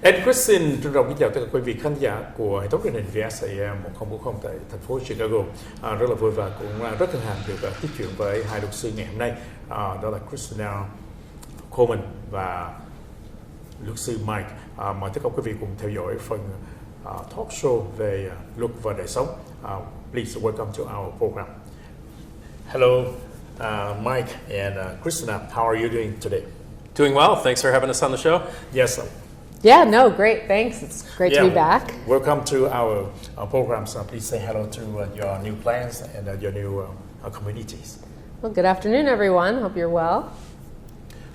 Ed Christine trân trọng kính chào tất cả quý vị khán giả của hệ thống truyền hình VSAM 1040 tại thành phố Chicago. Rất là vui và cũng rất hân hạnh được tiếp chuyện với hai luật sư ngày hôm nay. Đó là Christina Coleman và luật sư Mike. Mời tất cả quý vị cùng theo dõi phần talk show về luật và đời sống. Please welcome to our program. Hello, Mike and Christina. How are you doing today? Doing well. Thanks for having us on the show. Yes. Yeah, no, great. Thanks. It's great to be back. Welcome to our programs. Please say hello to your new plans and your new communities. Well, good afternoon, everyone. Hope you're well.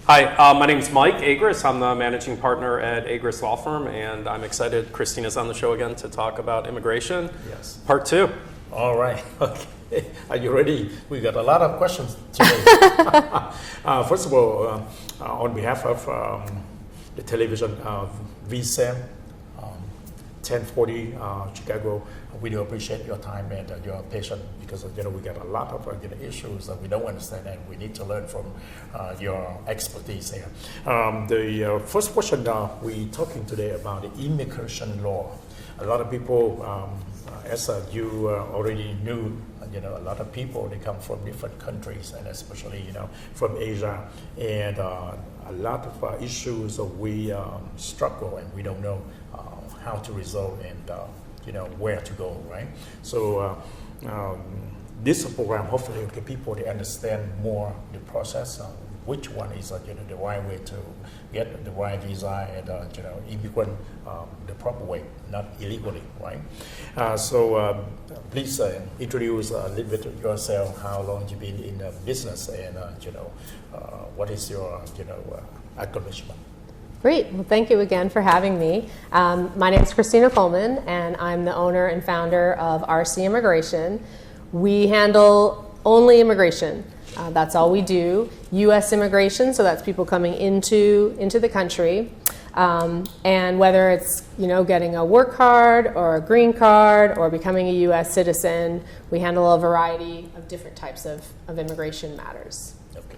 Hi, my name is Mike Agris. I'm the managing partner at Agris Law Firm, and I'm excited Christina's on the show again to talk about immigration. Yes. Part 2. All right. Okay. Are you ready? We got a lot of questions today. First of all, on behalf of the television VSAM 1040 Chicago, we do appreciate your time and your patience because we got a lot of issues that we don't understand and we need to learn from your expertise here. The first question we're talking today about the immigration law. A lot of people, as you already knew, a lot of people, they come from different countries and especially from Asia, and a lot of issues we struggle and we don't know how to resolve and where to go, right? So this program hopefully get people to understand more the process, which one is the right way to get the right visa and immigrant the proper way, not illegally, right? So please introduce a little bit of yourself, how long you've been in the business, and what is your accomplishment. Great. Well, thank you again for having me. My name is Christina Coleman, and I'm the owner and founder of RC Immigration. We handle only immigration. That's all we do. U.S. immigration, so that's people coming into the country. And whether it's getting a work card or a green card or becoming a U.S. citizen, we handle a variety of different types of immigration matters. Okay.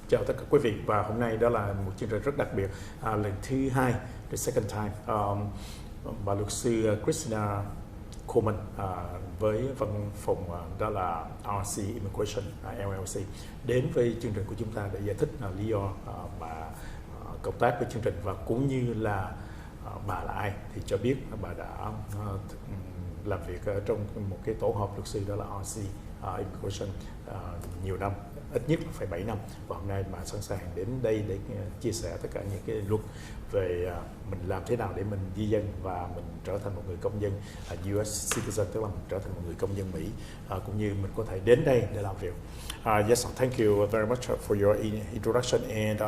Chào tất cả quý vị, và hôm nay đó là một chương trình rất đặc biệt, lần thứ hai, the second time. Bà luật sư Christina Coleman với văn phòng đó là RC Immigration LLC đến với chương trình của chúng ta để giải thích lý do bà cộng tác với chương trình và cũng như là bà là ai, thì cho biết bà đã làm việc trong một cái tổ hợp luật sư đó là RC Immigration nhiều năm, ít nhất là phải 7 năm, và hôm nay bà sẵn sàng đến đây để chia sẻ tất cả những cái luật về mình làm thế nào để mình di dân và mình trở thành một người công dân US citizen, tức là mình trở thành một người công dân Mỹ, cũng như mình có thể đến đây để làm việc. Yes, thank you very much for your introduction and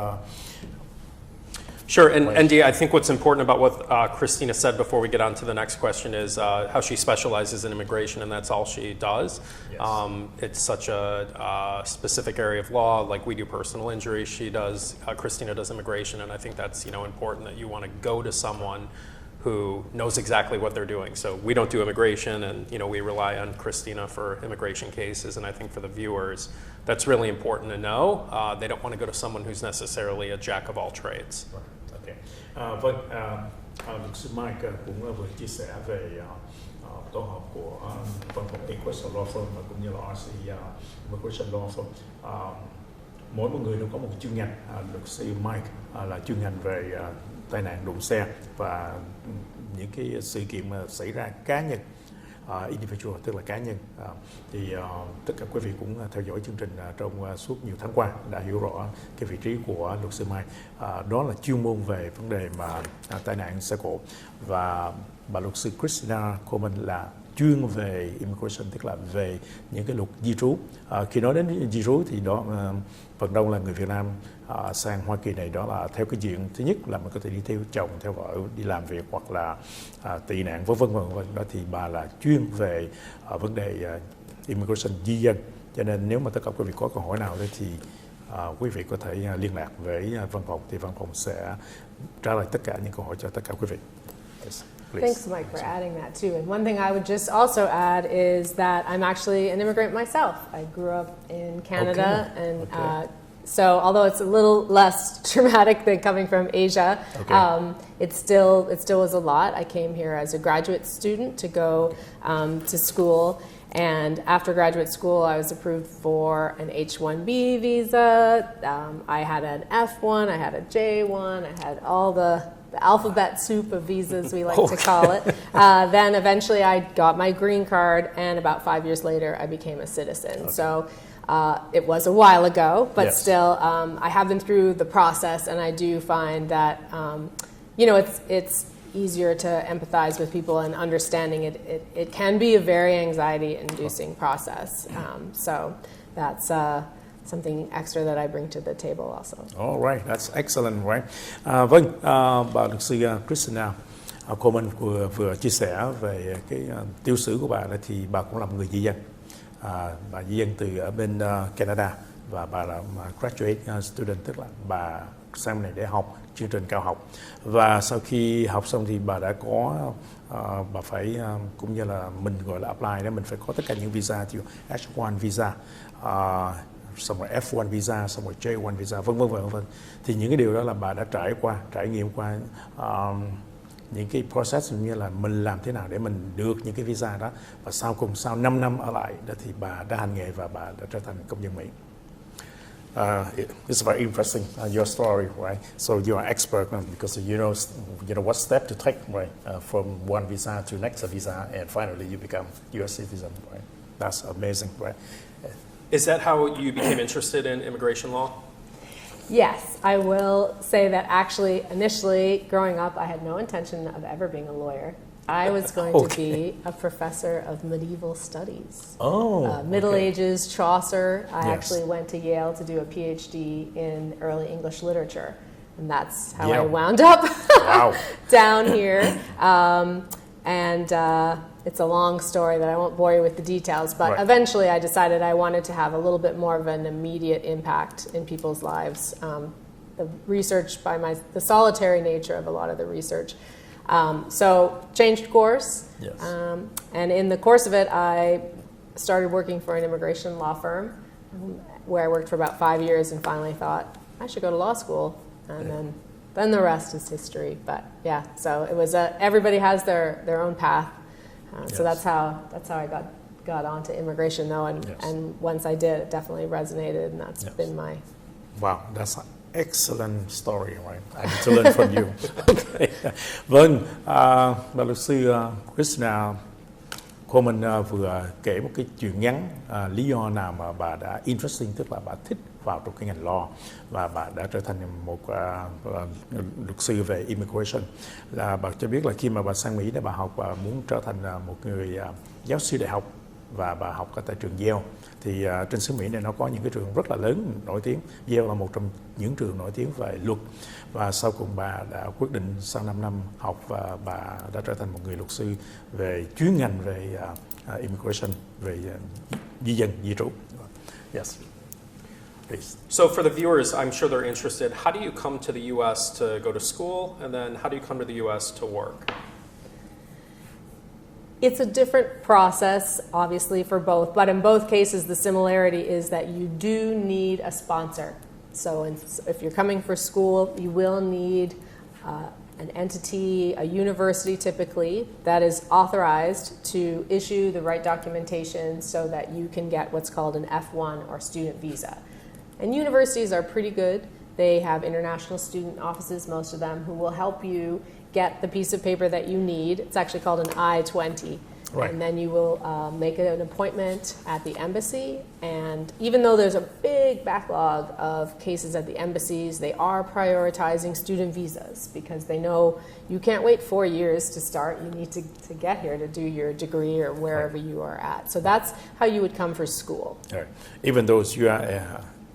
Sure, and I think what's important about what Christina said before we get on to the next question is how she specializes in immigration, and that's all she does. Yes. It's such a specific area of law, like we do personal injury, she does, Christina does immigration, and I think that's important that you want to go to someone who knows exactly what they're doing. So we don't do immigration, and we rely on Christina for immigration cases, and I think for the viewers, that's really important to know. They don't want to go to someone who's necessarily a jack of all trades. Vâng, luật sư Mike cũng vừa chia sẻ về tổ hợp của văn phòng Immigration Law Firm và cũng như là RC Immigration Law Firm. Mỗi một người đều có một chuyên ngành. Luật sư Mike là chuyên ngành về tai nạn đụng xe và những cái sự kiện mà xảy ra cá nhân, individual tức là cá nhân. Thì tất cả quý vị cũng theo dõi chương trình trong suốt nhiều tháng qua đã hiểu rõ cái vị trí của luật sư Mai, đó là chuyên môn về vấn đề mà tai nạn xe cộ, và bà luật sư Christina Coleman là chuyên về immigration, tức là về những cái luật di trú. Khi nói đến di trú thì đó phần đông là người Việt Nam sang Hoa Kỳ này, đó là theo cái diện thứ nhất là mình có thể đi theo chồng, theo vợ, đi làm việc hoặc là tị nạn vân vân. Đó thì bà là chuyên về vấn đề immigration, di dân. Cho nên nếu mà tất cả quý vị có câu hỏi nào đấy thì quý vị có thể liên lạc với văn phòng, thì văn phòng sẽ trả lời tất cả những câu hỏi cho tất cả quý vị. Yes. Please. Thanks, Mike, for adding that too. And one thing I would just also add is that I'm actually an immigrant myself. I grew up in Canada and So although it's a little less traumatic than coming from Asia, it still was a lot. I came here as a graduate student to go to school, and after graduate school, I was approved for an H-1B visa. I had an F-1, I had a J-1, I had all the alphabet soup of visas, we like to call it. Then eventually I got my green card, and about 5 years later, I became a citizen. So it was a while ago, but still, I have been through the process, and I do find that, it's easier to empathize with people, and understanding it can be a very anxiety-inducing process. So that's something extra that I bring to the table also. All right, that's excellent, right? Bà luật sư Christina Coleman vừa chia sẻ về cái tiểu sử của bà, thì bà cũng là một người di dân. Bà di dân từ ở bên Canada, và bà là graduate student, tức là bà sang này để học chương trình cao học, và sau khi học xong thì bà đã có bà phải cũng như là mình gọi là apply đó, mình phải có tất cả những visa, như H1 visa, xong rồi F1 visa, xong rồi J1 visa, vân vân. Thì những cái điều đó là bà đã trải nghiệm qua những cái process, như là mình làm thế nào để mình được những cái visa đó, và sau 5 năm ở lại đó thì bà đã hành nghề và bà đã trở thành công dân Mỹ. It's very interesting, your story, right? So you are expert because you know what step to take, right? From one visa to next visa, and finally you become U.S. citizen, right? That's amazing, right? Is that how you became interested in immigration law? Yes, I will say that actually, initially, growing up, I had no intention of ever being a lawyer. I was going to be a professor of medieval studies. Middle Ages, Chaucer. I actually went to Yale to do a PhD in early English literature. And that's how I wound up down here. It's a long story that I won't bore you with the details, but eventually I decided I wanted to have a little bit more of an immediate impact in people's lives. The research the solitary nature of a lot of the research. So changed course, and in the course of it, I started working for an immigration law firm, where I worked for about 5 years, and finally thought I should go to law school, and then the rest is history. But so it was everybody has their own path. So that's how I got onto immigration, though, and once I did, it definitely resonated, and that's been my. Wow, that's an excellent story, right? I need to learn from you. Okay. Vâng, bà luật sư Christina Coleman vừa kể một cái chuyện ngắn, lý do nào mà bà đã interesting, tức là bà thích vào trong cái ngành law, và bà đã trở thành một luật sư về immigration. Là bà cho biết là khi mà bà sang Mỹ để bà học, bà muốn trở thành một người giáo sư đại học, và bà học ở tại trường Yale. Thì trên xứ Mỹ này nó có những cái trường rất là lớn nổi tiếng. Yale là một trong những trường nổi tiếng về luật, và sau cùng bà đã quyết định sau 5 năm học, và bà đã trở thành một người luật sư về chuyên ngành về immigration, về di dân, di trú. Yes. Please. So for the viewers, I'm sure they're interested. How do you come to the U.S. to go to school, and then how do you come to the U.S. to work? It's a different process, obviously, for both, but in both cases, the similarity is that you do need a sponsor. So if you're coming for school, you will need an entity, a university typically, that is authorized to issue the right documentation so that you can get what's called an F1 or student visa. And universities are pretty good. They have international student offices, most of them, who will help you get the piece of paper that you need. It's actually called an I-20. Right. And then you will make an appointment at the embassy. And even though there's a big backlog of cases at the embassies, they are prioritizing student visas because they know you can't wait 4 years to start. You need to get here to do your degree or wherever you are at. So that's how you would come for school. Right. Even though you are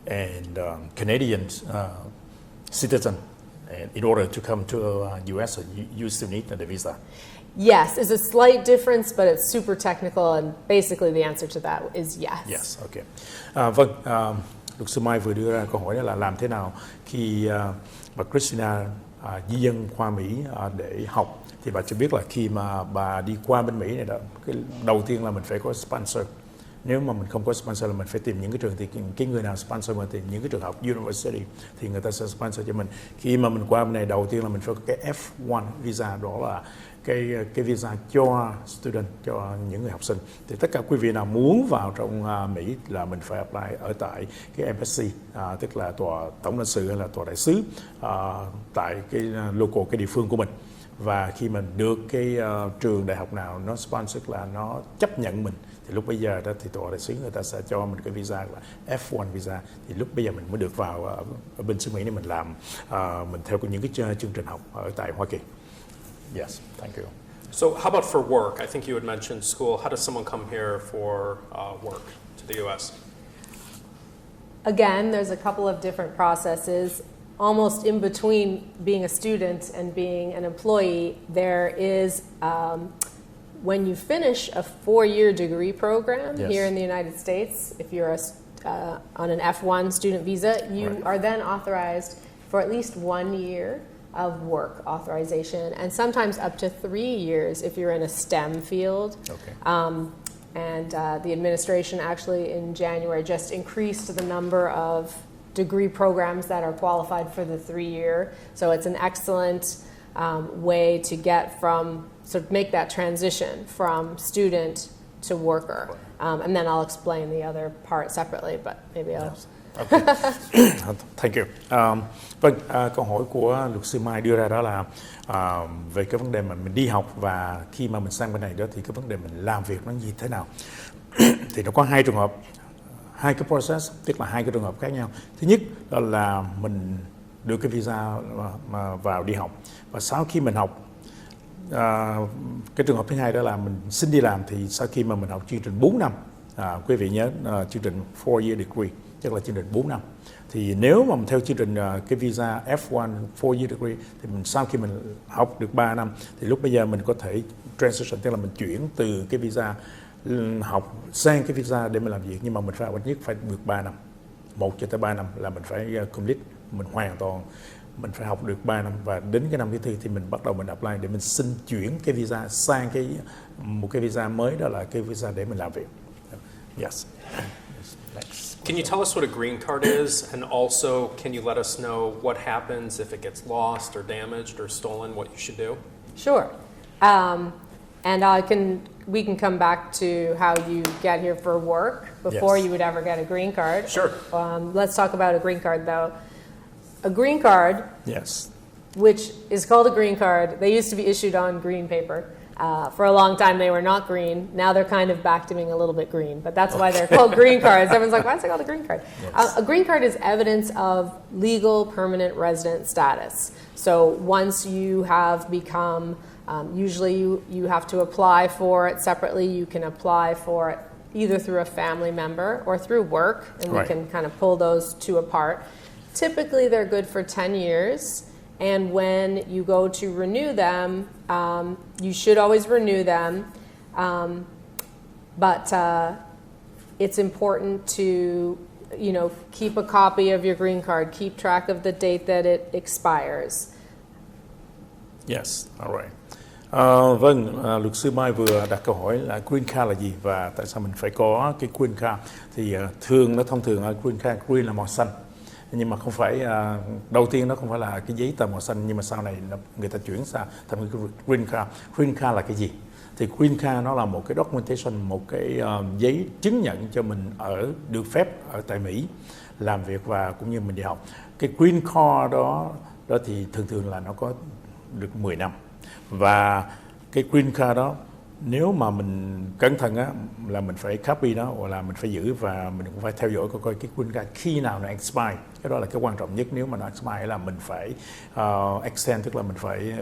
a Canadian citizen, in order to come to U.S., you still need the visa. Yes, it's a slight difference, but it's super technical, and basically the answer to that is yes. Yes, okay. Luật sư Mai vừa đưa ra câu hỏi là làm thế nào khi bà Christina di dân qua Mỹ để học, thì bà cho biết là khi mà bà đi qua bên Mỹ này đó, cái đầu tiên là mình phải có sponsor, nếu mà mình không có sponsor là mình phải tìm những cái trường, thì cái người nào sponsor mình, thì những cái trường học university thì người ta sẽ sponsor cho mình. Khi mà mình qua bên này, đầu tiên là mình phải có cái F1 visa, đó là cái visa cho student, cho những người học sinh. Thì tất cả quý vị nào muốn vào trong Mỹ là mình phải apply ở tại cái embassy, tức là tòa tổng lãnh sự hay là tòa đại sứ tại cái local, cái địa phương của mình. Và khi mình được cái trường đại học nào nó sponsor, là nó chấp nhận mình, thì lúc bây giờ đó thì tòa đại sứ người ta sẽ cho mình cái visa là F1 visa. Thì lúc bây giờ mình mới được vào ở bên xứ Mỹ để mình làm, mình theo những cái chương trình học ở tại Hoa Kỳ. Yes, thank you. So how about for work? I think you had mentioned school. How does someone come here for work to the U.S.? Again, there's a couple of different processes. Almost in between being a student and being an employee, there is, when you finish a 4-year degree program here in the United States, if you're on an F1 student visa, you are then authorized for at least 1 year of work authorization, and sometimes up to 3 years if you're in a STEM field. Okay. And the administration actually in January just increased the number of degree programs that are qualified for the 3-year. So it's an excellent way to get from, sort of make that transition from student to worker. And then I'll explain the other part separately, but maybe I'll... Okay. Thank you. Vâng, câu hỏi của luật sư Mai đưa ra đó là về cái vấn đề mà mình đi học và khi mà mình sang bên này đó, thì cái vấn đề mình làm việc nó như thế nào. Thì nó có hai trường hợp, hai cái process, tức là hai cái trường hợp khác nhau. Thứ nhất đó là mình được cái visa mà vào đi học, và sau khi mình học, cái trường hợp thứ hai đó là mình xin đi làm. Thì sau khi mà mình học chương trình 4 năm, quý vị nhớ chương trình 4-year degree, tức là chương trình 4 năm. Thì nếu mà mình theo chương trình cái visa F1 4-year degree, thì mình sau khi mình học được 3 năm, thì lúc bây giờ mình có thể transition, tức là mình chuyển từ cái visa học sang cái visa để mình làm việc. Nhưng mà mình phải học ít nhất phải được 3 năm, 1 cho tới 3 năm là mình phải complete, mình hoàn toàn mình phải học được 3 năm, và đến cái năm thứ tư thì mình bắt đầu mình apply để mình xin chuyển cái visa sang một cái visa mới, đó là cái visa để mình làm việc. Yes. Next. Can you tell us what a green card is, and also can you let us know what happens if it gets lost or damaged or stolen, what you should do? Sure. And we can come back to how you get here for work before you would ever get a green card. Sure. Let's talk about a green card, though. A green card, Yes. which is called a green card, they used to be issued on green paper. For a long time, they were not green. Now they're kind of back to being a little bit green, but that's why they're called green cards. Everyone's like, why is it called a green card? Yes. A green card is evidence of legal permanent resident status. So once you have become, usually you have to apply for it separately. You can apply for it either through a family member or through work, and we can kind of pull those two apart. Typically, they're good for 10 years. And when you go to renew them, you should always renew them. But it's important to, keep a copy of your green card. Keep track of the date that it expires. Yes, all right. Vâng, luật sư Mai vừa đặt câu hỏi là green card là gì và tại sao mình phải có cái green card. Thì thông thường green card, green là màu xanh. Nhưng mà không phải, đầu tiên nó không phải là cái giấy tờ màu xanh, nhưng mà sau này người ta chuyển sang thành cái green card. Green card là cái gì? Thì green card nó là một cái documentation, một cái giấy chứng nhận cho mình được phép ở tại Mỹ làm việc và cũng như mình đi học. Cái green card đó thì thường là nó có được 10 năm. Và cái green card đó, nếu mà mình cẩn thận là mình phải copy nó, hoặc là mình phải giữ, và mình cũng phải theo dõi coi cái green card khi nào nó expire. Cái đó là cái quan trọng nhất. Nếu mà nó expire là mình phải extend, tức là mình phải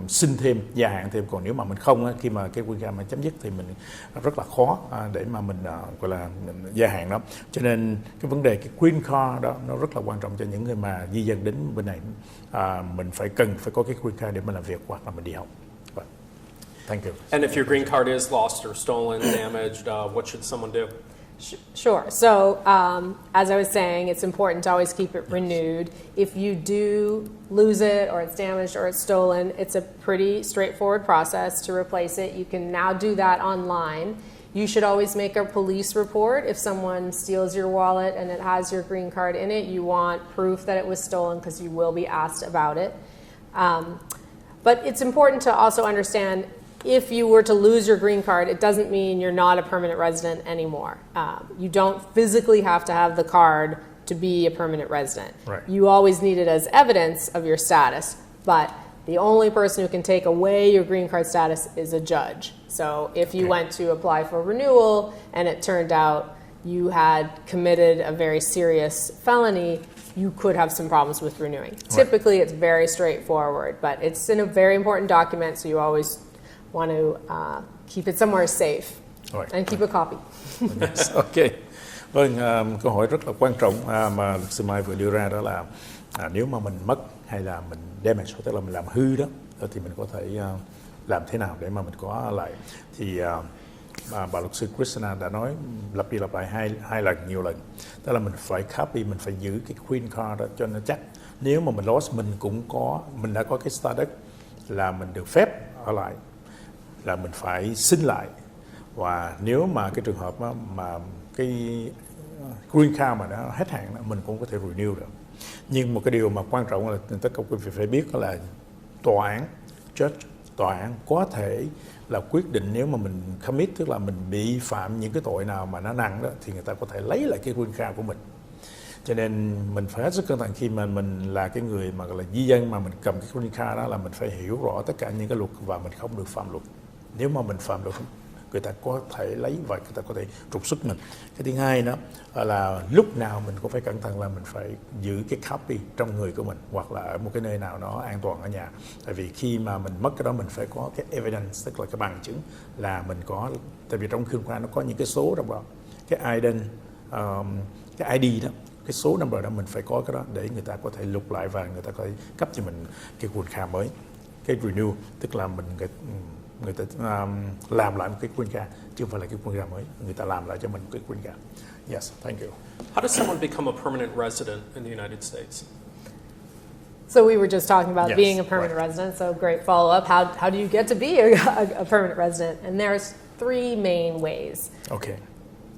xin thêm, gia hạn thêm. Còn nếu mà mình không, khi mà cái green card mà chấm dứt thì mình rất là khó để mà mình gọi là mình gia hạn đó. Cho nên cái vấn đề cái green card đó nó rất là quan trọng cho những người mà di dân đến bên này. Mình cần phải có cái green card để mình làm việc hoặc là mình đi học. Thank you. And if your green card is lost or stolen, damaged, what should someone do? Sure. So, as I was saying, it's important to always keep it renewed. If you do lose it, or it's damaged, or it's stolen, it's a pretty straightforward process to replace it. You can now do that online. You should always make a police report. If someone steals your wallet and it has your green card in it, you want proof that it was stolen because you will be asked about it. But it's important to also understand if you were to lose your green card, it doesn't mean you're not a permanent resident anymore. You don't physically have to have the card to be a permanent resident. Right. You always need it as evidence of your status, but the only person who can take away your green card status is a judge. So if you went to apply for renewal and it turned out you had committed a very serious felony, you could have some problems with renewing. Right. Typically, it's very straightforward, but it's in a very important document, so you always want to keep it somewhere safe and keep a copy. Yes. Ok. Vâng, câu hỏi rất là quan trọng mà luật sư Mai vừa đưa ra đó là nếu mà mình mất hay là mình damage, tức là mình làm hư đó, thì mình có thể làm thế nào để mà mình có lại. Thì bà luật sư Christina đã nói lặp đi lặp lại hai lần, nhiều lần. Tức là mình phải copy, mình phải giữ cái green card đó cho nó chắc. Nếu mà mình lost, mình đã có cái status là mình được phép ở lại, là mình phải xin lại. Và nếu mà cái trường hợp mà cái green card mà đã hết hạn, mình cũng có thể renew được. Nhưng một cái điều mà quan trọng là tất cả quý vị phải biết đó là tòa án có thể là quyết định nếu mà mình commit, tức là mình bị phạm những cái tội nào mà nó nặng đó, thì người ta có thể lấy lại cái green card của mình. Cho nên mình phải hết sức cẩn thận khi mà mình là cái người mà gọi là di dân mà mình cầm cái green card đó, là mình phải hiểu rõ tất cả những cái luật và mình không được phạm luật. Nếu mà mình phạm luật, người ta có thể lấy và người ta có thể trục xuất mình. Cái thứ hai đó là lúc nào mình cũng phải cẩn thận là mình phải giữ cái copy trong người của mình hoặc là ở một cái nơi nào nó an toàn ở nhà. Tại vì khi mà mình mất cái đó mình phải có cái evidence, tức là cái bằng chứng là mình có. Tại vì trong green card nó có những cái số trong đó, cái ID đó, cái số number đó mình phải có cái đó để người ta có thể lục lại và người ta có thể cấp cho mình cái green card mới, cái renew, tức là người ta làm lại một cái green card chứ không phải là cái green card mới, người ta làm lại cho mình một cái green card. Yes, thank you. How does someone become a permanent resident in the United States? So we were just talking about being a permanent resident, so great follow-up. How do you get to be a permanent resident? And there's three main ways. Okay.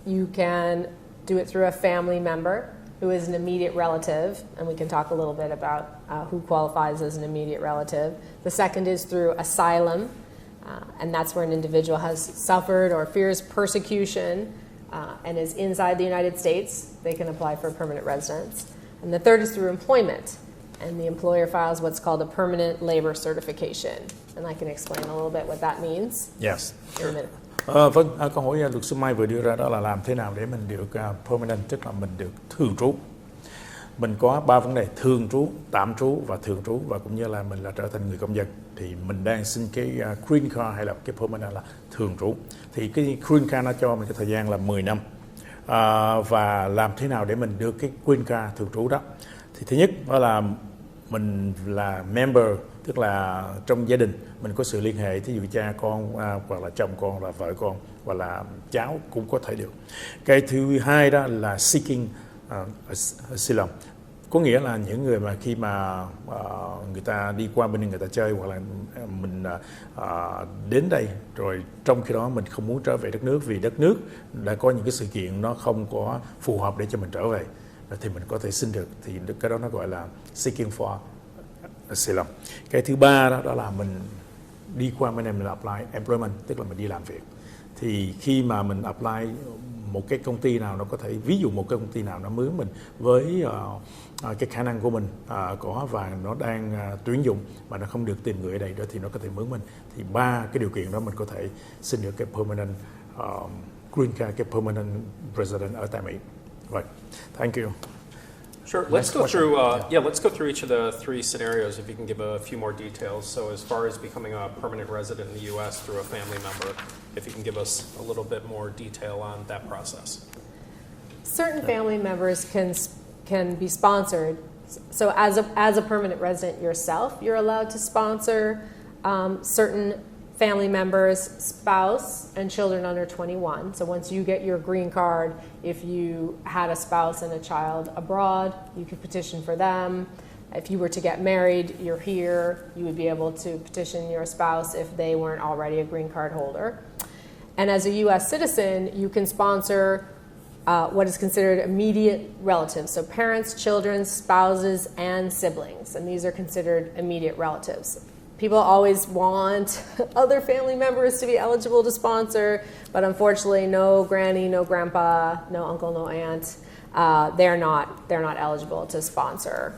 You can do it through a family member who is an immediate relative, and we can talk a little bit about who qualifies as an immediate relative. The second is through asylum, and that's where an individual has suffered or fears persecution and is inside the United States. They can apply for permanent residence. And the third is through employment, and the employer files what's called a permanent labor certification. And I can explain a little bit what that means Yes. in a minute. Vâng, câu hỏi luật sư Mai vừa đưa ra đó là làm thế nào để mình được permanent, tức là mình được thường trú. Mình có 3 vấn đề: thường trú, tạm trú và thường trú, và cũng như là mình là trở thành người công dân. Thì mình đang xin cái green card hay là cái permanent là thường trú. Thì cái green card nó cho mình cái thời gian là 10 năm. Và làm thế nào để mình được cái green card thường trú đó? Thì thứ nhất đó là mình là member, tức là trong gia đình mình có sự liên hệ, thí dụ cha con hoặc là chồng con, là vợ con hoặc là cháu cũng có thể được. Cái thứ hai đó là seeking Asylum, có nghĩa là những người mà khi mà người ta đi qua bên đây người ta chơi, hoặc là mình đến đây rồi trong khi đó mình không muốn trở về đất nước vì đất nước đã có những cái sự kiện nó không có phù hợp để cho mình trở về, thì mình có thể xin được. Thì cái đó nó gọi là seeking for Asylum. Cái thứ ba đó là mình đi qua bên này mình apply employment, tức là mình đi làm việc. Thì khi mà mình apply một cái công ty nào nó có thể, ví dụ một cái công ty nào nó mướn mình với cái khả năng của mình có và nó đang tuyển dụng mà nó không được tìm người ở đây đó, thì nó có thể mướn mình. Thì 3 cái điều kiện đó mình có thể xin được cái permanent green card, cái permanent resident ở tại Mỹ. Right. Thank you. Sure. Let's go through. Let's go through each of the 3 scenarios. If you can give a few more details. So, as far as becoming a permanent resident in the U.S. through a family member, if you can give us a little bit more detail on that process. Certain family members can be sponsored. So, as a permanent resident yourself, you're allowed to sponsor certain family members, spouse, and children under 21. So once you get your green card, if you had a spouse and a child abroad, you could petition for them. If you were to get married, you're here, you would be able to petition your spouse if they weren't already a green card holder. And as a U.S. citizen, you can sponsor what is considered immediate relatives. So parents, children, spouses, and siblings. And these are considered immediate relatives. People always want other family members to be eligible to sponsor, but unfortunately, no granny, no grandpa, no uncle, no aunt, they're not eligible to sponsor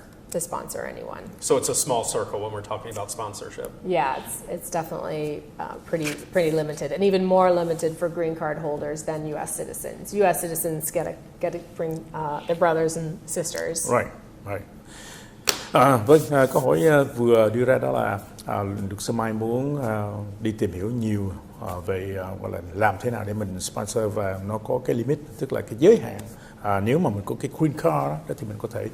anyone. So it's a small circle when we're talking about sponsorship. Yeah, it's definitely pretty limited, and even more limited for green card holders than U.S. citizens. U.S. citizens get to bring their brothers and sisters. Right. Vâng, câu hỏi vừa đưa ra đó là luật sư Mai muốn đi tìm hiểu nhiều về gọi là làm thế nào để mình sponsor, và nó có cái limit, tức là cái giới hạn. Nếu mà mình có cái green card đó thì mình có thể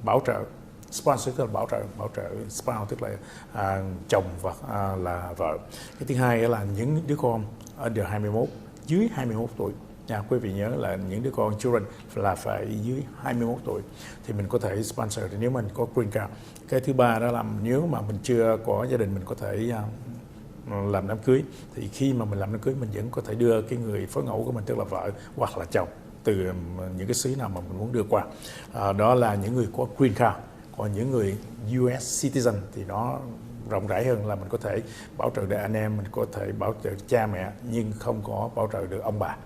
bảo trợ sponsor, tức là bảo trợ spouse, tức là chồng và là vợ. Cái thứ hai là những đứa con under 21, dưới 21 tuổi. Quý vị nhớ là những đứa con children là phải dưới 21 tuổi thì mình có thể sponsor nếu mình có green card. Cái thứ ba đó là nếu mà mình chưa có gia đình, mình có thể làm đám cưới. Thì khi mà mình làm đám cưới, mình vẫn có thể đưa cái người phối ngẫu của mình, tức là vợ hoặc là chồng, từ những cái xứ nào mà mình muốn đưa qua. Đó là những người có green card. Còn những người US citizen thì nó rộng rãi hơn, là mình có thể bảo trợ được anh em, mình có thể bảo trợ cha mẹ, nhưng không có bảo trợ được ông bà.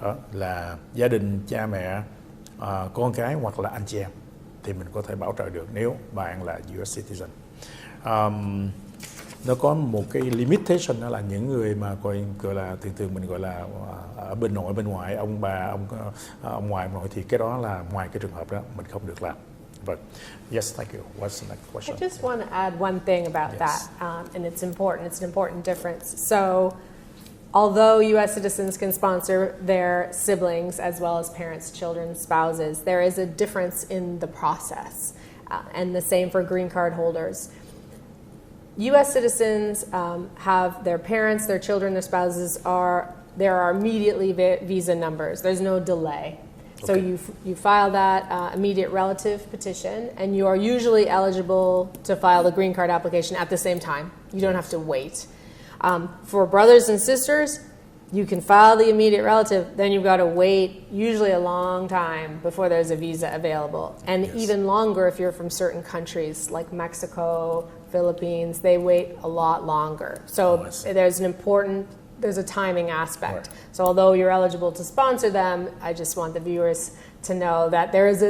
Đó là gia đình, cha mẹ, con cái hoặc là anh chị em thì mình có thể bảo trợ được nếu bạn là US citizen. Nó có một cái limitation, đó là những người mà gọi là thường mình gọi là ở bên nội bên ngoại, ông bà, ông ngoại, ông nội, thì cái đó là ngoài cái trường hợp đó mình không được làm. Vâng. Yes, thank you. What's the next question? I just want to add one thing about that, and it's important. It's an important difference. So, although U.S. citizens can sponsor their siblings as well as parents, children, spouses, there is a difference in the process, and the same for green card holders. U.S. citizens have their parents, their children, their spouses there are immediately visa numbers. There's no delay. So you file that immediate relative petition, and you are usually eligible to file the green card application at the same time. You don't have to wait. For brothers and sisters, you can file the immediate relative, then you've got to wait usually a long time before there's a visa available. And even longer if you're from certain countries like Mexico, Philippines, they wait a lot longer. So there's a timing aspect. Right. So although you're eligible to sponsor them, I just want the viewers to know that there is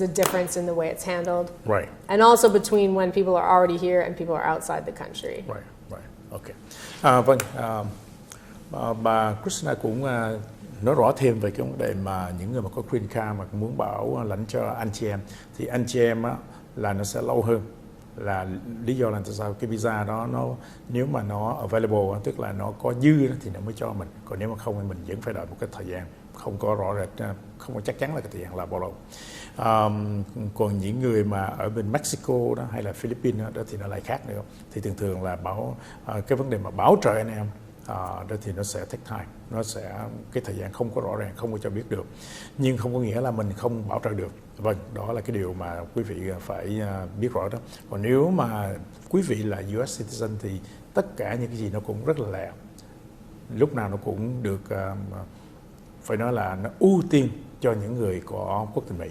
a difference in the way it's handled. Right. And also between when people are already here and people are outside the country. Right. Okay. Vâng, bà Christina cũng nói rõ thêm về cái vấn đề mà những người mà có green card mà muốn bảo lãnh cho anh chị em, thì anh chị em là nó sẽ lâu hơn. Là lý do là tại sao cái visa đó nếu mà nó available, tức là nó có dư thì nó mới cho mình, còn nếu mà không thì mình vẫn phải đợi một cái thời gian, không có rõ rệt, không có chắc chắn là cái thời gian là bao lâu. Còn những người mà ở bên Mexico đó hay là Philippines đó thì nó lại khác nữa, thì thường là cái vấn đề mà bảo trợ anh em đó thì nó sẽ take time, nó sẽ cái thời gian không có rõ ràng, không có cho biết được, nhưng không có nghĩa là mình không bảo trợ được. Vâng, đó là cái điều mà quý vị phải biết rõ đó. Còn nếu mà quý vị là US citizen thì tất cả những cái gì nó cũng rất là lẹ, lúc nào nó cũng được phải nói là nó ưu tiên cho những người có quốc tịch Mỹ.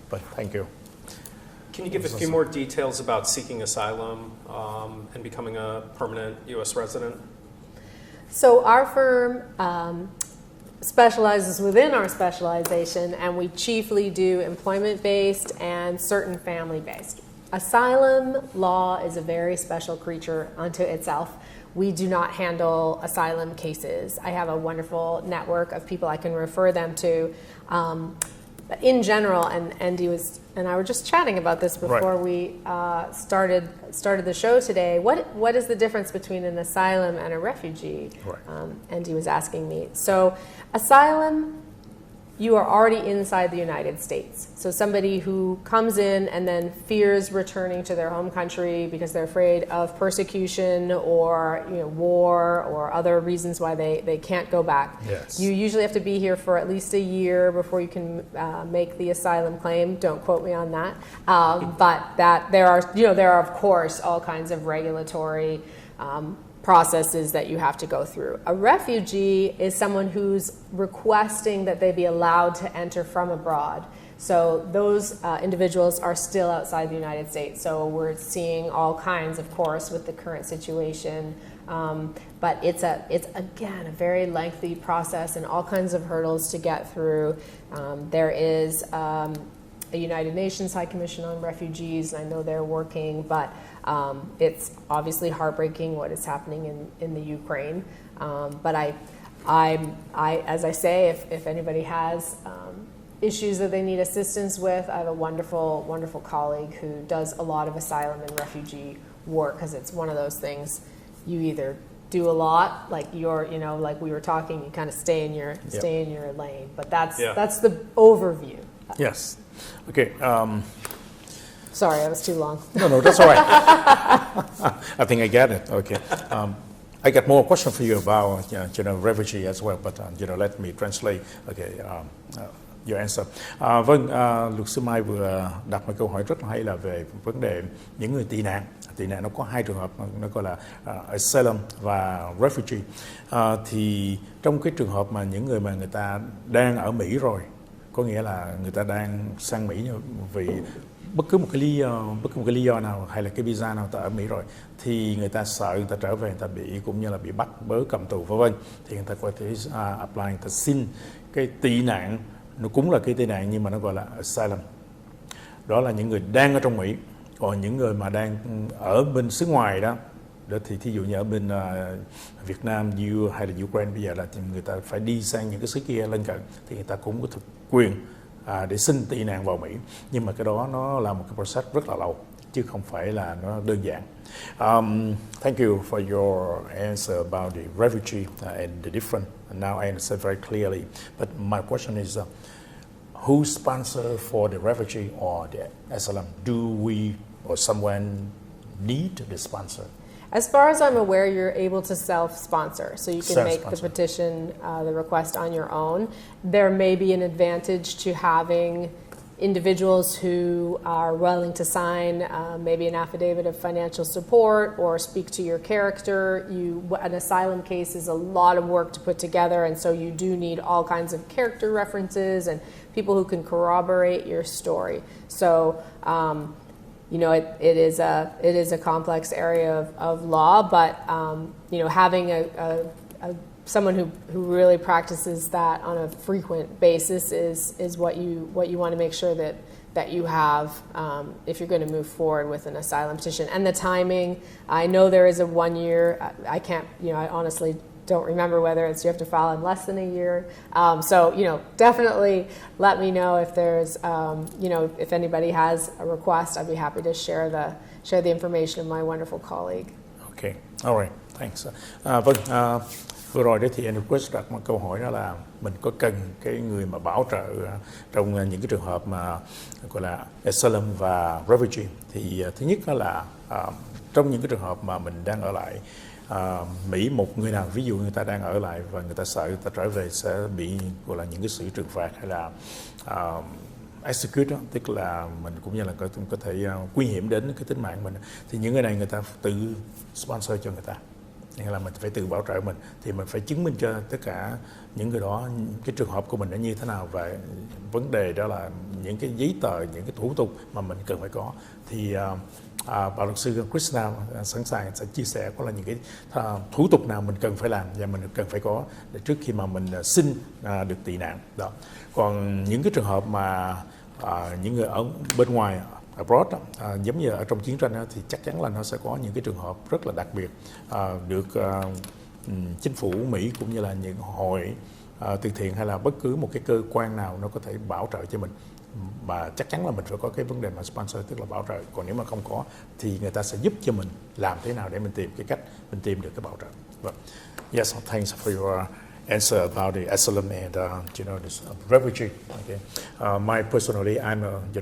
Vâng, thank you. Can you give a few more details about seeking asylum and becoming a permanent U.S. resident? So our firm specializes within our specialization, and we chiefly do employment-based and certain family-based. Asylum law is a very special creature unto itself. We do not handle asylum cases. I have a wonderful network of people I can refer them to. But in general, and Andy and I were just chatting about this before we started the show today. What is the difference between an asylum and a refugee? Andy was asking me. So asylum, you are already inside the United States. So somebody who comes in and then fears returning to their home country because they're afraid of persecution or war or other reasons why they can't go back. Yes. You usually have to be here for at least a year before you can make the asylum claim. Don't quote me on that. But that there are of course all kinds of regulatory processes that you have to go through. A refugee is someone who's requesting that they be allowed to enter from abroad. So those individuals are still outside the United States. So we're seeing all kinds, of course, with the current situation. But it's again a very lengthy process and all kinds of hurdles to get through. There is a United Nations High Commission on Refugees. I know they're working, but it's obviously heartbreaking what is happening in the Ukraine. But I, as I say, if anybody has issues that they need assistance with, I have a wonderful, wonderful colleague who does a lot of asylum and refugee work, because it's one of those things you either do a lot, like like we were talking, you kind of stay in your lane. But that's the overview. Yes. Okay. Sorry, I was too long. No, that's all right. I think I get it. Okay. I got more question for you about refugee as well, but let me translate. Okay. Your answer. Vâng, luật sư Mai vừa đặt một câu hỏi rất là hay là về vấn đề những người tị nạn. Tị nạn nó có hai trường hợp, nó gọi là Asylum và Refugee. Thì trong cái trường hợp mà những người mà người ta đang ở Mỹ rồi, có nghĩa là người ta đang sang Mỹ vì bất cứ một cái lý do nào hay là cái visa nào ta ở Mỹ rồi, thì người ta sợ người ta trở về, người ta bị cũng như là bị bắt bớ cầm tù vân vân, thì người ta có thể apply, người ta xin cái tị nạn. Nó cũng là cái tị nạn nhưng mà nó gọi là Asylum. Đó là những người đang ở trong Mỹ. Còn những người mà đang ở bên xứ ngoài đó thì thí dụ như ở bên Việt Nam, hay là Ukraine bây giờ là người ta phải đi sang những cái xứ kia lân cận, thì người ta cũng có thực quyền để xin tị nạn vào Mỹ. Nhưng mà cái đó nó là một cái process rất là lâu, chứ không phải là nó đơn giản. Thank you for your answer about the refugee and the different. And now I understand very clearly. But my question is, who sponsor for the refugee or the asylum? Do we or someone need the sponsor? As far as I'm aware, you're able to self-sponsor. So you can make the petition, the request on your own. There may be an advantage to having individuals who are willing to sign maybe an affidavit of financial support or speak to your character. An asylum case is a lot of work to put together, and so you do need all kinds of character references and people who can corroborate your story. So it is a complex area of law, but having someone who really practices that on a frequent basis is what you want to make sure that you have if you're going to move forward with an asylum petition. And the timing, I know there is a 1 year. I can't, I honestly don't remember whether it's you have to file in less than a year. So definitely let me know if there's if anybody has a request. I'd be happy to share the information of my wonderful colleague. Okay, all right, thanks. Vừa rồi đấy thì anh request đặt một câu hỏi, đó là mình có cần cái người mà bảo trợ trong những cái trường hợp mà gọi là asylum và refugee. Thì thứ nhất đó là trong những cái trường hợp mà mình đang ở lại Mỹ, một người nào ví dụ người ta đang ở lại và người ta sợ người ta trở về sẽ bị gọi là những cái sự trừng phạt hay là execute đó, tức là mình cũng như là có thể nguy hiểm đến cái tính mạng mình, thì những người này người ta tự sponsor cho người ta, nên là mình phải tự bảo trợ mình, thì mình phải chứng minh cho tất cả những người đó cái trường hợp của mình nó như thế nào, và vấn đề đó là những cái giấy tờ, những cái thủ tục mà mình cần phải có. Thì bà luật sư Christina sẵn sàng sẽ chia sẻ có là những cái thủ tục nào mình cần phải làm và mình cần phải có để trước khi mà mình xin được tị nạn đó. Còn những cái trường hợp mà những người ở bên ngoài abroad giống như ở trong chiến tranh thì chắc chắn là nó sẽ có những cái trường hợp rất là đặc biệt được chính phủ Mỹ cũng như là những hội từ thiện hay là bất cứ một cái cơ quan nào nó có thể bảo trợ cho mình, và chắc chắn là mình phải có cái vấn đề mà sponsor, tức là bảo trợ. Còn nếu mà không có thì người ta sẽ giúp cho mình làm thế nào để mình tìm cái cách mình tìm được cái bảo trợ. Yes, thanks for your answer about the asylum and this refugee. Okay, my personally,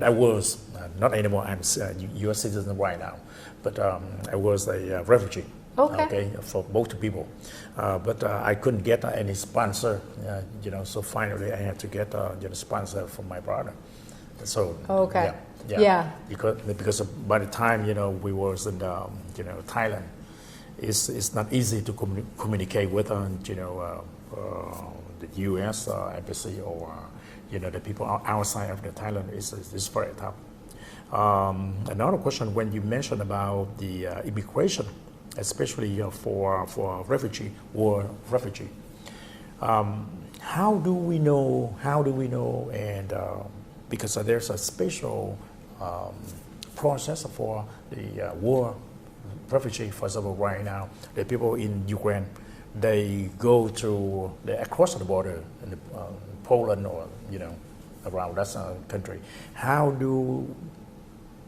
I was not anymore. I'm a U.S. citizen right now, but I was a refugee. Okay, for both people, but I couldn't get any sponsor. So finally I had to get a sponsor from my brother. So yeah. Because by the time we was in Thailand, it's not easy to communicate with the U.S. Embassy or the people outside of the Thailand. It's very tough. Another question, when you mentioned about the immigration, especially for refugee, how do we know? And because there's a special process for the war refugee. For example, right now, the people in Ukraine, they go across the border in Poland or around that country. How do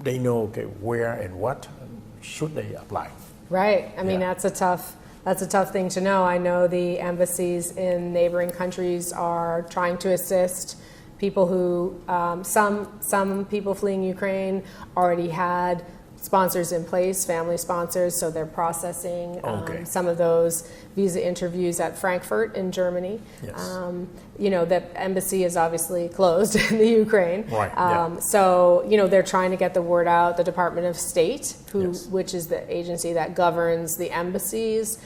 they know where and what should they apply? Right. I mean, that's a tough thing to know. I know the embassies in neighboring countries are trying to assist people who, some people fleeing Ukraine already had sponsors in place, family sponsors, so they're processing some of those visa interviews at Frankfurt in Germany. Yes. The embassy is obviously closed in the Ukraine. Right. So, they're trying to get the word out. The Department of State, which is the agency that governs the embassies,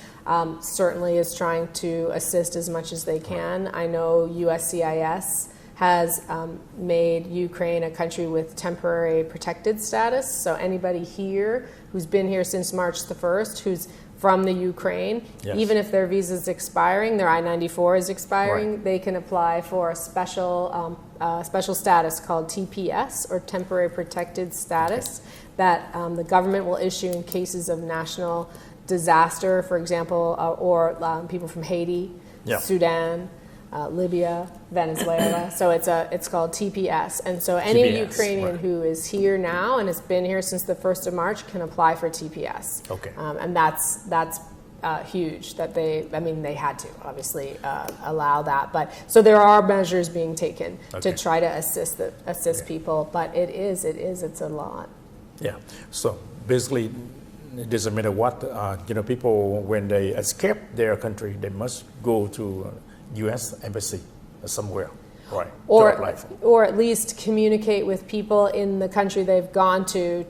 certainly is trying to assist as much as they can. Right. I know USCIS has made Ukraine a country with temporary protected status. So anybody here who's been here since March the 1st, who's from the Ukraine, even if their visa is expiring, their I-94 is expiring, they can apply for a special status called TPS, or temporary protected status, that the government will issue in cases of national disaster, for example, or people from Haiti, Sudan, Libya, Venezuela. So it's called TPS. And so any Ukrainian who is here now and has been here since the 1st of March can apply for TPS. Okay. And that's huge that they had to obviously allow that. But so there are measures being taken to try to assist people, but it's a lot. Yeah. So basically, it doesn't matter what, people, when they escape their country, they must go to U.S. Embassy somewhere, right? Or at least communicate with people in the country they've gone to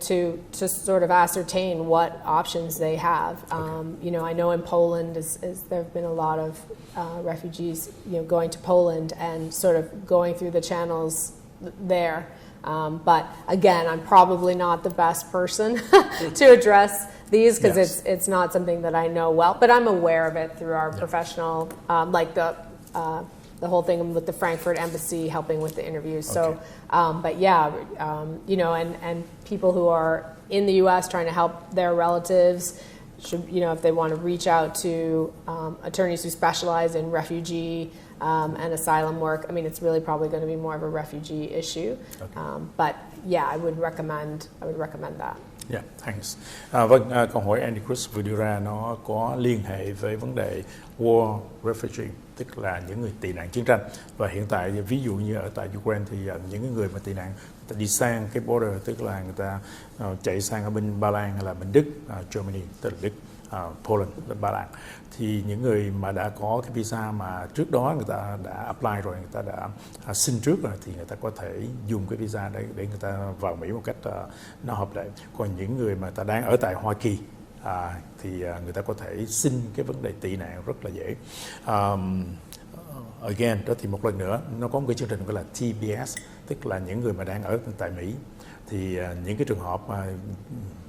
sort of ascertain what options they have. I know in Poland there have been a lot of refugees, going to Poland and sort of going through the channels there. But again, I'm probably not the best person to address these because it's not something that I know well, but I'm aware of it through our professional, like the whole thing with the Frankfurt embassy helping with the interviews. So, and people who are in the U.S. trying to help their relatives should, if they want to reach out to attorneys who specialize in refugee and asylum work. I mean, it's really probably going to be more of a refugee issue. But I would recommend that. Yeah, thanks. Câu hỏi Andy Chris vừa đưa ra nó có liên hệ với vấn đề war refugee, tức là những người tị nạn chiến tranh. Và hiện tại ví dụ như ở tại Ukraine thì những người mà tị nạn người ta đi sang cái border, tức là người ta chạy sang ở bên Ba Lan hay là bên Đức, Germany, tức là Đức, Poland, Ba Lan, thì những người mà đã có cái visa mà trước đó người ta đã apply rồi, người ta đã xin trước rồi, thì người ta có thể dùng cái visa để người ta vào Mỹ một cách nó hợp lệ. Còn những người mà ta đang ở tại Hoa Kỳ thì người ta có thể xin cái vấn đề tị nạn rất là dễ. Again, đó thì một lần nữa nó có một cái chương trình gọi là TPS, tức là những người mà đang ở tại Mỹ, thì những cái trường hợp mà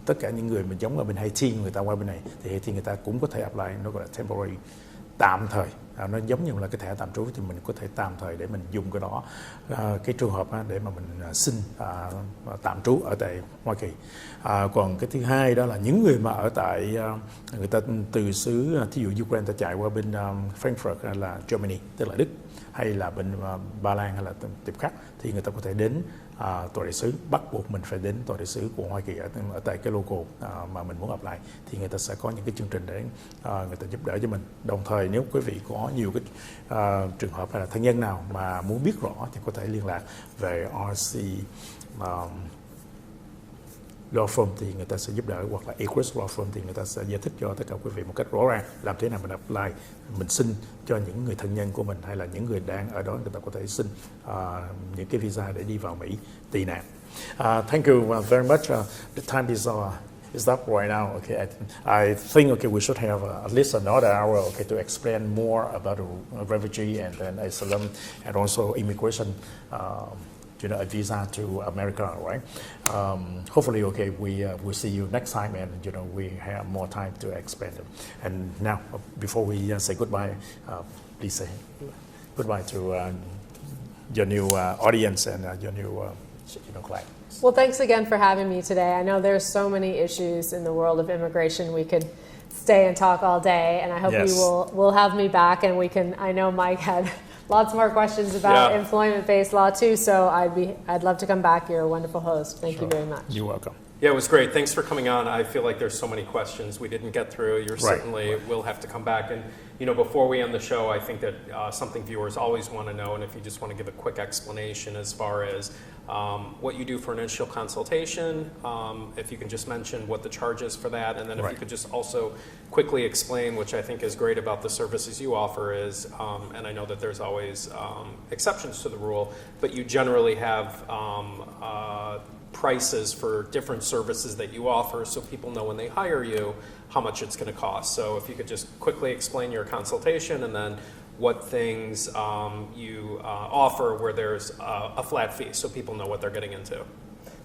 tất cả những người mà giống ở bên Haiti, người ta qua bên này thì Haiti người ta cũng có thể apply, nó gọi là temporary, tạm thời. Nó giống như là cái thẻ tạm trú thì mình có thể tạm thời để mình dùng cái đó, cái trường hợp để mà mình xin tạm trú ở tại Hoa Kỳ. Còn cái thứ hai đó là những người mà ở tại người ta từ xứ, thí dụ Ukraine ta chạy qua bên Frankfurt hay là Germany, tức là Đức, hay là bên Ba Lan hay là tiếp khác, thì người ta có thể đến tòa đại sứ, bắt buộc mình phải đến tòa đại sứ của Hoa Kỳ ở tại cái local mà mình muốn apply, thì người ta sẽ có những cái chương trình để người ta giúp đỡ cho mình. Đồng thời nếu quý vị có nhiều cái trường hợp hay là thân nhân nào mà muốn biết rõ thì có thể liên lạc về RC Law Firm, thì người ta sẽ giúp đỡ, hoặc là Equus Law Firm thì người ta sẽ giải thích cho tất cả quý vị một cách rõ ràng làm thế nào mình apply, mình xin cho những người thân nhân của mình hay là những người đang ở đó, người ta có thể xin những cái visa để đi vào Mỹ tị nạn. Thank you very much. The time is stop right now. Okay, I think okay we should have at least another hour okay to explain more about refugee and then asylum and also immigration. A visa to America, right? Hopefully, okay, we'll see you next time, and we have more time to expand them. And now, before we say goodbye, please say goodbye to your new audience and your new clients. Well, thanks again for having me today. I know there's so many issues in the world of immigration. We could stay and talk all day, and I hope you will have me back, and we can. I know Mike had lots more questions about employment-based law too, so I'd love to come back. You're a wonderful host. Thank you very much. You're welcome. Yeah, it was great. Thanks for coming on. I feel like there's so many questions we didn't get through. You're certainly will have to come back. And before we end the show, I think that something viewers always want to know, and if you just want to give a quick explanation as far as what you do for an initial consultation, if you can just mention what the charge is for that, and then if you could just also quickly explain, which I think is great about the services you offer is, and I know that there's always exceptions to the rule, but you generally have prices for different services that you offer so people know when they hire you how much it's going to cost. So if you could just quickly explain your consultation and then what things you offer where there's a flat fee so people know what they're getting into.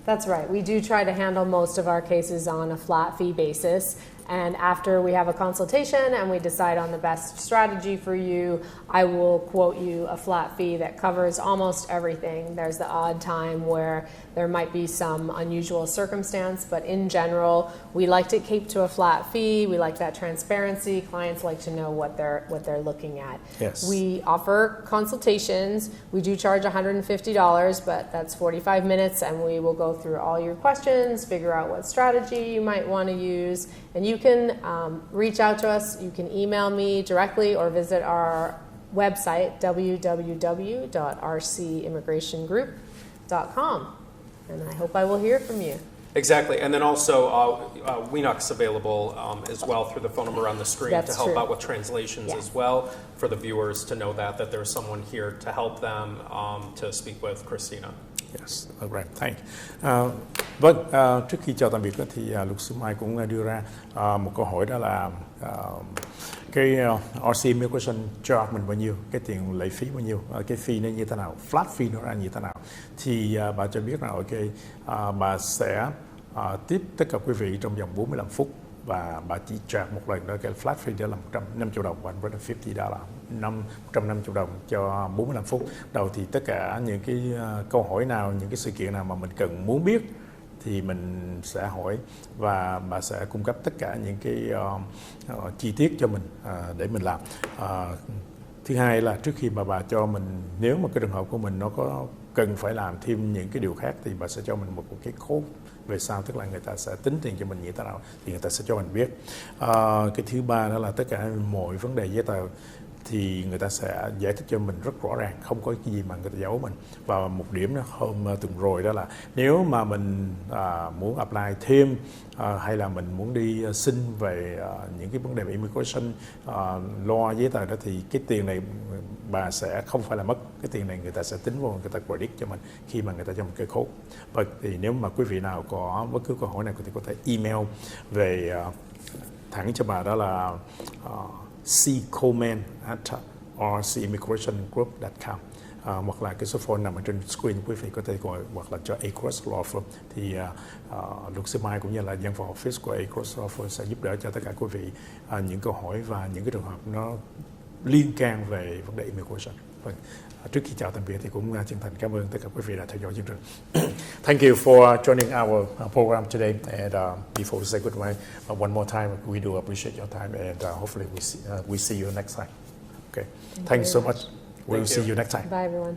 That's right. We do try to handle most of our cases on a flat fee basis. And after we have a consultation and we decide on the best strategy for you, I will quote you a flat fee that covers almost everything. There's the odd time where there might be some unusual circumstance, but in general, we like to keep to a flat fee. We like that transparency. Clients like to know what they're looking at. Yes. We offer consultations. We do charge $150, but that's 45 minutes, and we will go through all your questions, figure out what strategy you might want to use, and you can reach out to us. You can email me directly or visit our website, www.rcimmigration.com. And I hope I will hear from you. Exactly. And then also, WENOC's available as well through the phone number on the screen to help out with translations as well for the viewers to know that there's someone here to help them to speak with Christina. Yes, right, thank you. Trước khi chào tạm biệt thì luật sư Mai cũng đưa ra một câu hỏi, đó là cái RC Immigration charge mình bao nhiêu, cái tiền lệ phí bao nhiêu, cái fee nó như thế nào, flat fee nó ra như thế nào. Thì bà cho biết là bà sẽ tiếp tất cả quý vị trong vòng 45 phút và bà chỉ charge một lần đó, cái flat fee đó là $150 $150 $150 cho 45 phút đầu. Thì tất cả những cái câu hỏi nào, những cái sự kiện nào mà mình cần muốn biết thì mình sẽ hỏi, và bà sẽ cung cấp tất cả những cái chi tiết cho mình để mình làm. Thứ hai là trước khi mà bà cho mình, nếu mà cái trường hợp của mình nó có cần phải làm thêm những cái điều khác thì bà sẽ cho mình một cái code về sau, tức là người ta sẽ tính tiền cho mình như thế nào thì người ta sẽ cho mình biết. Cái thứ ba đó là tất cả mọi vấn đề giấy tờ thì người ta sẽ giải thích cho mình rất rõ ràng, không có cái gì mà người ta giấu mình. Và một điểm đó, hôm tuần rồi đó là nếu mà mình muốn apply thêm hay là mình muốn đi xin về những cái vấn đề về immigration lo giấy tờ đó, thì cái tiền này bà sẽ không phải là mất, cái tiền này người ta sẽ tính vô, người ta credit cho mình khi mà người ta cho một cái code. Và thì nếu mà quý vị nào có bất cứ câu hỏi này thì có thể email về thẳng cho bà, đó là ccoleman@rcimmigrationgroup.com, hoặc là cái số phone nằm ở trên screen, quý vị có thể gọi, hoặc là cho Across Law Firm. Thì luật sư Mai cũng như là văn phòng office của Across Law Firm sẽ giúp đỡ cho tất cả quý vị những câu hỏi và những cái trường hợp nó liên can về vấn đề immigration. Trước khi chào tạm biệt thì cũng chân thành cảm ơn tất cả quý vị đã theo dõi chương trình. Thank you for joining our program today. And before we say goodbye, one more time, we do appreciate your time, and hopefully we see you next time. Okay. Thanks so much. We'll see you next time. Bye, everyone.